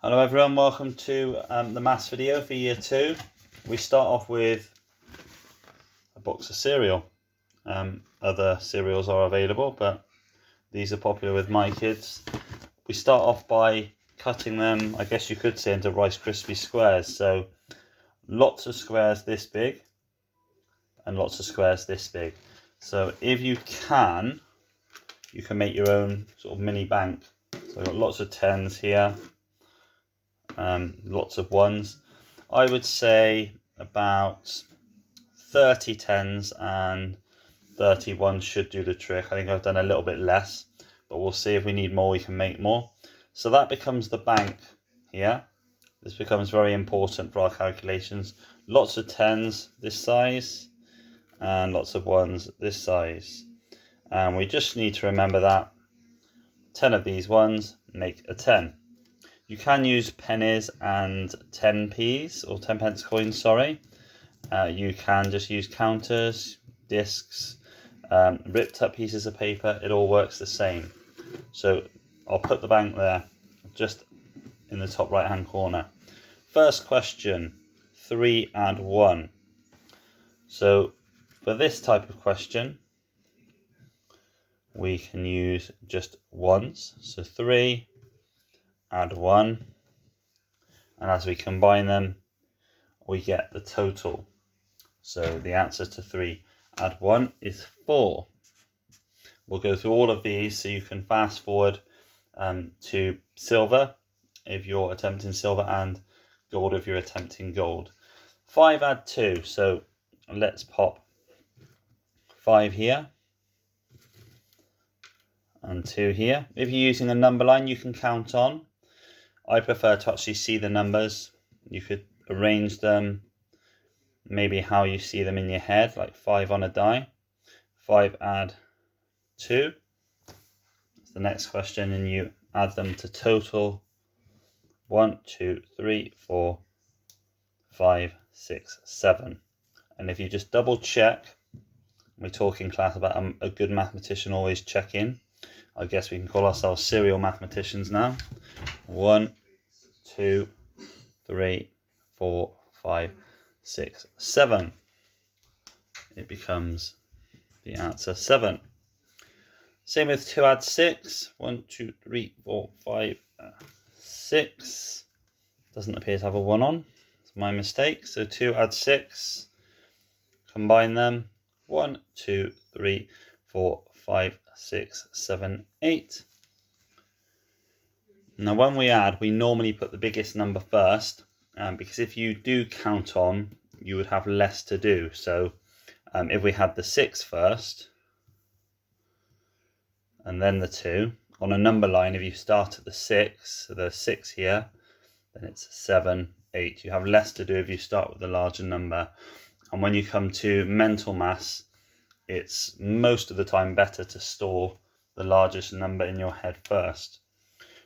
Hello everyone, welcome to the maths video for year 2. We start off with a box of cereal. Other cereals are available, but these are popular with my kids. We start off by cutting them, I guess you could say, into Rice Krispie squares. So lots of squares this big and lots of squares this big. So if you can make your own sort of mini bank. So I've got lots of 10s here. Lots of ones. I would say about 30 10s and 30 ones should do the trick. I think I've done a little bit less, but we'll see if we need more, we can make more. So that becomes the bank here. This becomes very important for our calculations. Lots of 10s this size and lots of ones this size. And we just need to remember that 10 of these ones make a 10. You can use pennies and 10p's or 10 pence coins, sorry. You can just use counters, discs, ripped up pieces of paper. It all works the same. So I'll put the bank there, just in the top right hand corner. First question, 3 add 1. So for this type of question, we can use just ones. So 3 add 1, and as we combine them we get the total. So the answer to 3 add 1 is 4. We'll go through all of these so you can fast forward to silver if you're attempting silver and gold if you're attempting gold. 5 add 2, so let's pop 5 here and 2 here. If you're using a number line you can count on. I prefer to actually see the numbers. You could arrange them maybe how you see them in your head, like 5 on a die. 5 add 2. That's the next question, and you add them to total 1, 2, 3, 4, 5, 6, 7. And if you just double check, we talk in class about a good mathematician always check in. I guess we can call ourselves serial mathematicians now. 1, 2, 3, 4, 5, 6, 7. It becomes the answer 7. Same with 2 add 6. 1, 2, 3, 4, 5, 6. Doesn't appear to have a 1 on. It's my mistake. So 2 add 6. Combine them. 1, 2, 3, 4, 5, 6, 7, 8. Now when we add, we normally put the biggest number first, because if you do count on, you would have less to do. So if we had the 6 first, and then the 2, on a number line, if you start at the 6, so there's 6 here, then it's 7, 8. You have less to do if you start with a larger number. And when you come to mental maths, it's most of the time better to store the largest number in your head first.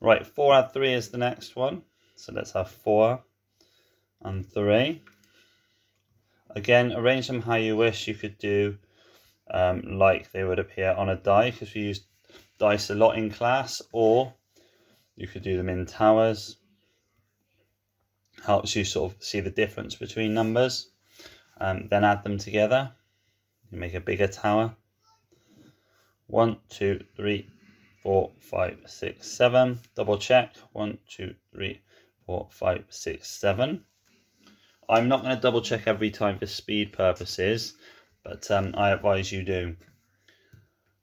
Right, 4 add 3 is the next one. So let's have 4 and 3. Again, arrange them how you wish. You could do like they would appear on a die, because we use dice a lot in class, or you could do them in towers. Helps you sort of see the difference between numbers. Then add them together. You make a bigger tower. 1, 2, 3, 4, 5, 6, 7. Double check. 1, 2, 3, 4, 5, 6, 7. I'm not going to double check every time for speed purposes, but I advise you do.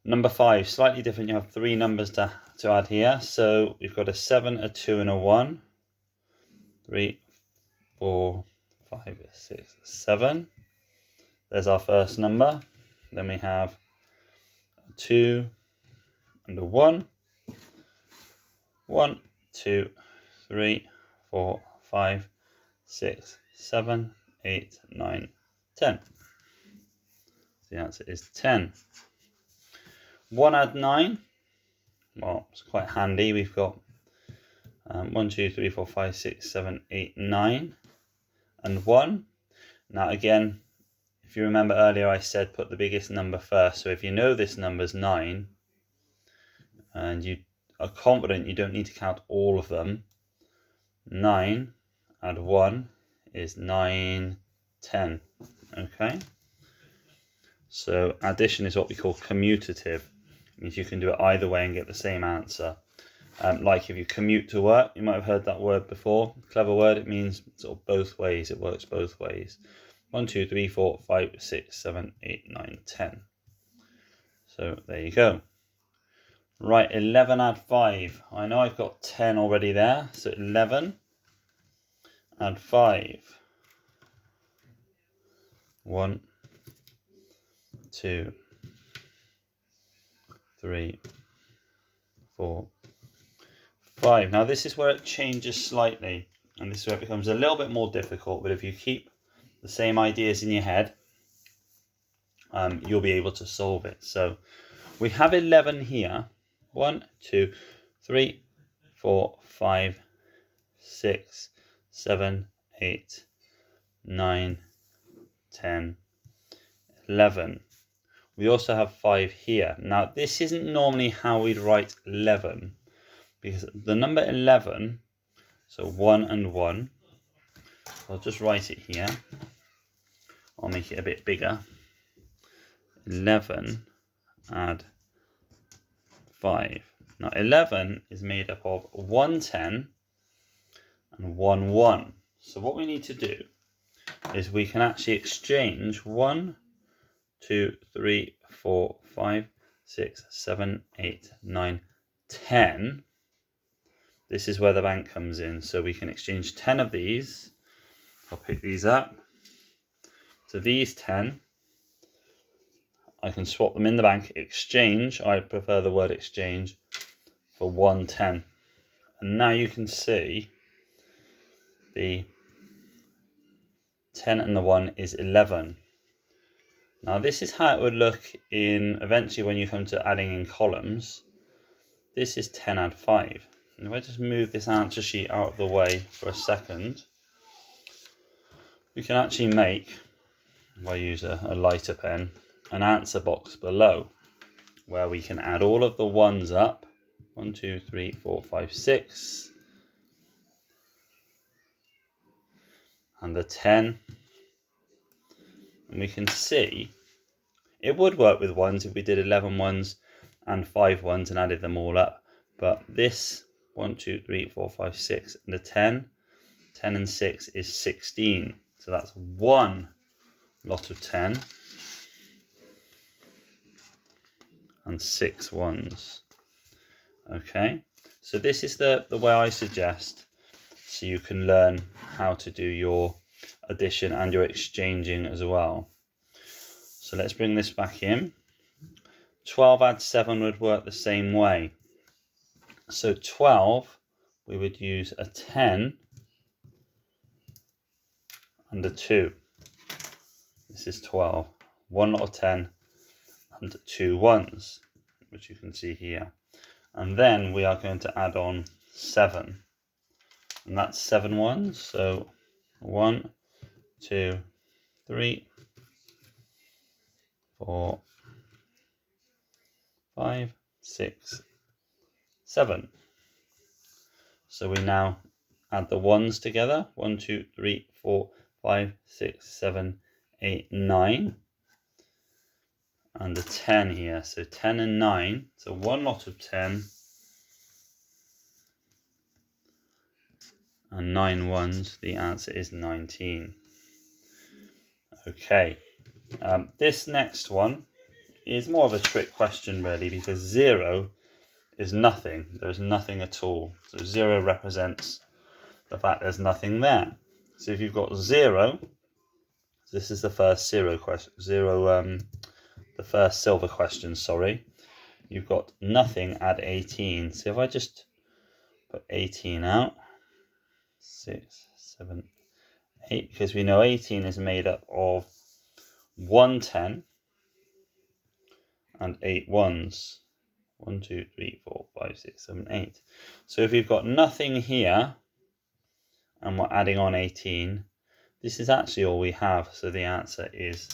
Number 5, slightly different. You have 3 numbers to add here. So we've got a 7, a 2, and a 1. 3, 4, 5, 6, 7. There's our first number. Then we have a 2 and a 1. 1, 2, 3, 4, 5, 6, 7, 8, 9, 10. The answer is 10. 1 add 9. Well, it's quite handy. We've got 1, 2, 3, 4, 5, 6, 7, 8, 9, and 1. Now again, if you remember earlier, I said put the biggest number first. So if you know this number's 9, and you are confident you don't need to count all of them, 9 add 1 is 9, 10. Okay? So addition is what we call commutative. It means you can do it either way and get the same answer. Like if you commute to work, you might have heard that word before. Clever word, it means sort of both ways. It works both ways. 1, 2, 3, 4, 5, 6, 7, 8, 9, 10. So there you go. Right, 11 add 5. I know I've got 10 already there. So 11 add 5. 1, 2, 3, 4, 5. Now this is where it changes slightly, and this is where it becomes a little bit more difficult, but if you keep the same ideas in your head, you'll be able to solve it. So we have 11 here. 1, 2, 3, 4, 5, 6, 7, 8, 9, 10, 11. We also have 5 here. Now this isn't normally how we'd write 11, because the number 11, so 1 and 1, I'll just write it here. I'll make it a bit bigger. 11 add 5. Now 11 is made up of 1 10 and 1 1. So what we need to do is we can actually exchange 1, 2, 3, 4, 5, 6, 7, 8, 9, 10. This is where the bank comes in. So we can exchange 10 of these. I'll pick these up. So these 10, I can swap them in the bank. Exchange, I prefer the word exchange, for 1 10. And now you can see the 10 and the 1 is 11. Now this is how it would look in eventually when you come to adding in columns. This is 10 add 5. And if I just move this answer sheet out of the way for a second, we can actually make, if I use a lighter pen, an answer box below where we can add all of the ones up. 1, 2, 3, 4, 5, 6. And the 10. And we can see it would work with ones if we did 11 ones and 5 ones and added them all up. But this 1, 2, 3, 4, 5, 6 and the 10 and 6 is 16. So that's one lot of 10 and 6 ones. Okay, so this is the way I suggest, so you can learn how to do your addition and your exchanging as well. So let's bring this back in. 12 add 7 would work the same way. So 12, we would use a 10 and a 2. This is 12. One lot of 10 and 2 ones, which you can see here. And then we are going to add on 7. And that's 7 ones. So 1, 2, 3, 4, 5, 6, 7. So we now add the ones together. 1, 2, 3, 4, 5, 6, 7, 8, 9. And the 10 here. So 10 and 9. So one lot of 10 and 9 ones. The answer is 19. Okay. This next one is more of a trick question really, because 0 is nothing. There's nothing at all. So 0 represents the fact there's nothing there. So if you've got 0, this is the first the first silver question, sorry. You've got nothing add 18. So if I just put 18 out, 6, 7, 8, because we know 18 is made up of 1 10 and 8 ones. 1, 2, 3, 4, 5, 6, 7, 8. So if you've got nothing here and we're adding on 18, this is actually all we have. So the answer is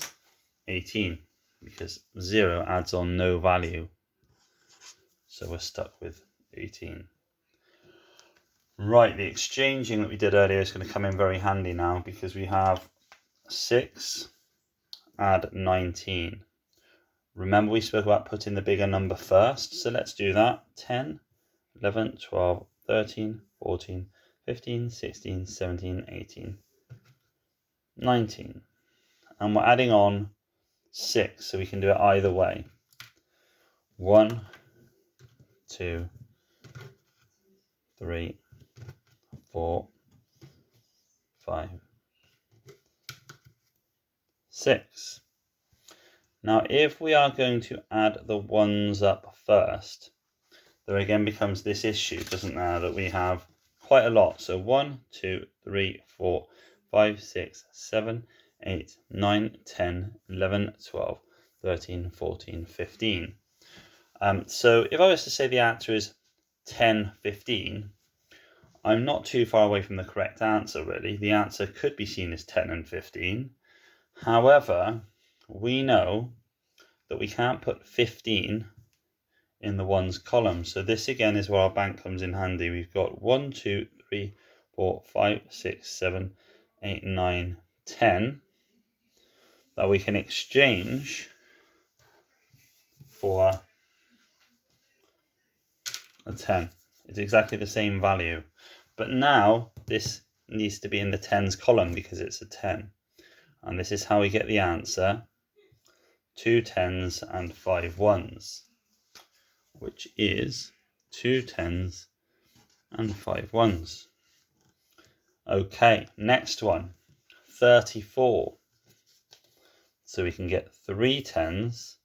18, because 0 adds on no value. So we're stuck with 18. Right, the exchanging that we did earlier is going to come in very handy now, because we have 6 add 19. Remember we spoke about putting the bigger number first, so let's do that. 10, 11, 12, 13, 14, 15, 16, 17, 18, 19. And we're adding on 6, so we can do it either way. 1, 2, 3, 4, 5, 6. Now, if we are going to add the ones up first, there again becomes this issue, doesn't there, that we have quite a lot. So 1, 2, 3, 4, 5, 6, 7, 8, 9, 10, 11, 12, 13, 14, 15. So if I was to say the answer is 10, 15, I'm not too far away from the correct answer, really. The answer could be seen as 10 and 15. However, we know that we can't put 15 in the ones column. So this again is where our bank comes in handy. We've got 1, 2, 3, 4, 5, 6, 7, 8, 9, 10 that we can exchange for a 10. It's exactly the same value. But now this needs to be in the tens column because it's a 10. And this is how we get the answer: 2 10s and 5 1s, which is 2 10s and 5 1s. Okay, next one, 34. So we can get 3 10s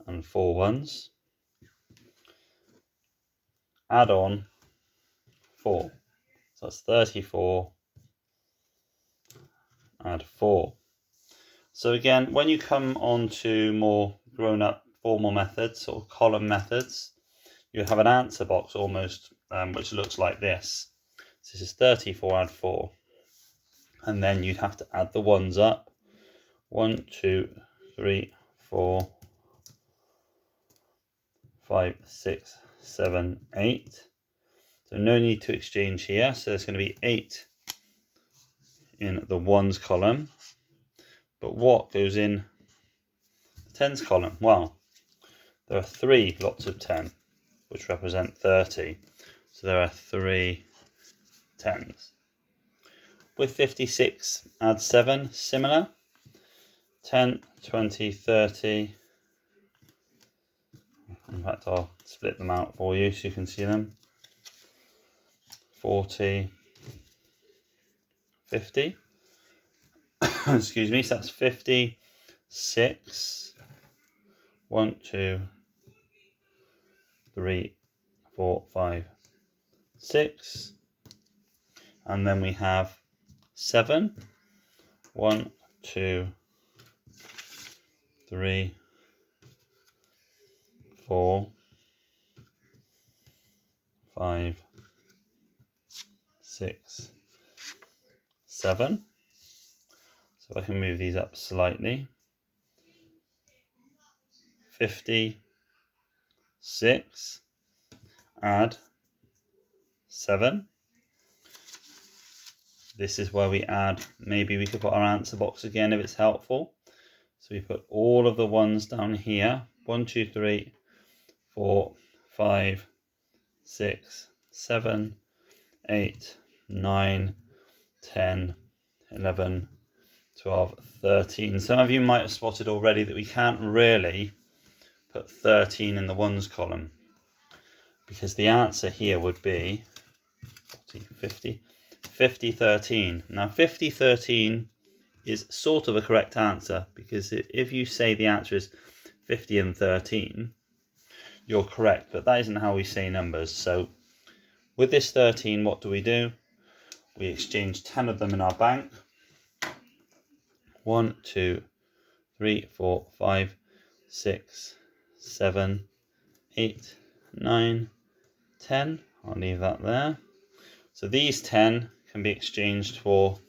and 4 1s. Add on 4. So that's 34. Add 4. So again, when you come on to more grown-up formal methods or column methods, you have an answer box almost, which looks like this. So this is 34 add 4. And then you'd have to add the ones up. 1, 2, 3, 4, 5, 6, 7, 8. So no need to exchange here. So there's going to be 8 in the ones column. But what goes in the tens column? Well, there are 3 lots of 10, which represent 30. So there are 3 10s. With 56, add 7, similar. 10, 20, 30. In fact, I'll split them out for you so you can see them. 40, 50. Excuse me, so that's 56. 1, 2, 3, 4, 5, 6. And then we have 7. 1, 2, 3, 4, 5, 6, 7. So I can move these up slightly. 56, add 7. This is where we add, maybe we could put our answer box again if it's helpful. So we put all of the ones down here. 1, 2, 3, 4, 5, 6, 7, 8, 9, 10, 11, 12, 13. Some of you might have spotted already that we can't really put 13 in the ones column, because the answer here would be 40, 50, 13. Now 50, 13 is sort of a correct answer, because if you say the answer is 50 and 13, you're correct, but that isn't how we say numbers. So with this 13, what do? We exchange 10 of them in our bank. 1, 2, 3, 4, 5, 6, 7, 8, 9, 10. I'll leave that there. So these 10 can be exchanged for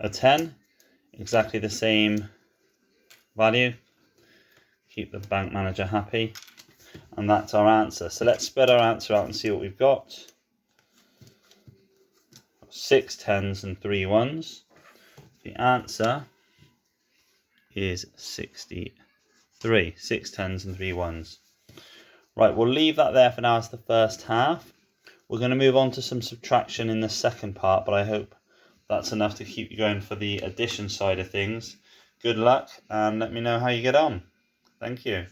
a 10, exactly the same value. Keep the bank manager happy. And that's our answer. So let's spread our answer out and see what we've got. 6 10s and 3 1s. The answer is 63. 6 10s and 3 1s. Right, we'll leave that there for now as the first half. We're going to move on to some subtraction in the second part, but I hope that's enough to keep you going for the addition side of things. Good luck, and let me know how you get on. Thank you.